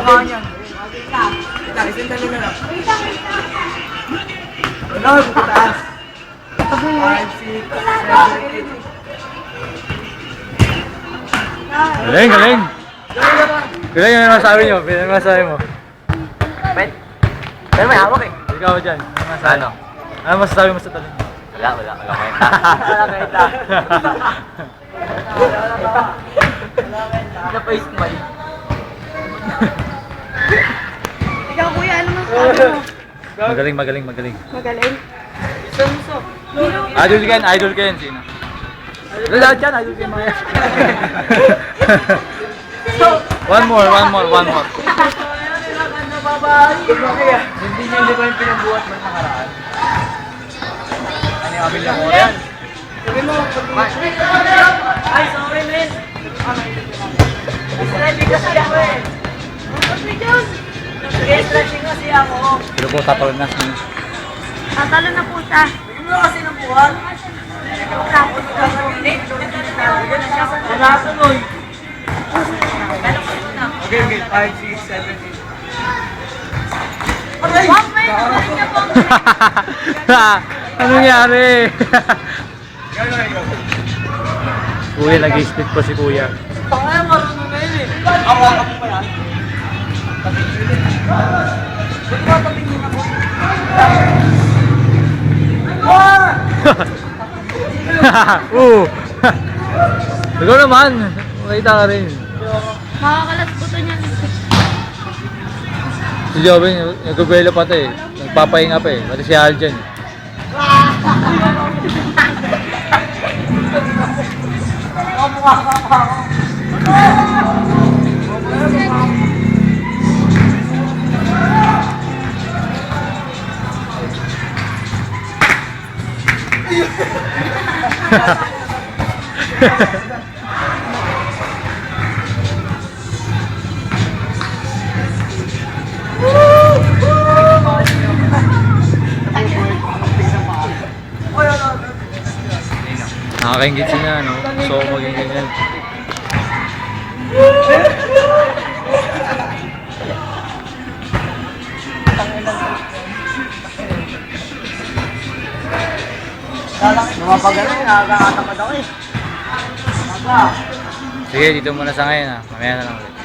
mukha niyan. Isang talo na lang. Ano? Taas. 5, 6, 7, 8. Galing, galing. Galing yung masabi nyo, pinamasabi mo. Bet. Pero may hawak eh. Ikaw dyan, ano masabi? Ano? Ano masasabi mo sa talon? Wala kwenta. Wala kaita. Wala pa-smile. Ikaw kuya, ano masasabi mo? Magaling, magaling, magaling. Magaling. Sumso. Idol ka yan, sino? Lahat yan, idol ka yan mga yan. One more. Hindi ba yung pinagbuhat mo nakaraan? Ano yung amin lang mo yan? Sabi mo, ay, sorry, men. Stretching kasi ako eh. Stretching kasi ako. Pero po, tatalon na. Tatalo na po siya. Bigyan mo kasi ng buhat. Nakasunod. Okay, 5, 6, 7, 8. Wag may naman niya po. Ano nangyari? Kuya, nag-split pa si kuya. Pakaya, marunong na yun eh. Awakan mo pa yan. Ba't ba tatingin ako? Ikaw naman, makita ka rin. Makakalas po to niyan. Si Joven, nagugwelo pa to eh. Nagpapahinga pa eh. Pati si Aljan. Nakakaingit siya no? So maging ganyan. Lumapagalan, nakakatamad ako eh. Sige, dito muna sa ngayon ha. Mamaya na lang ulit.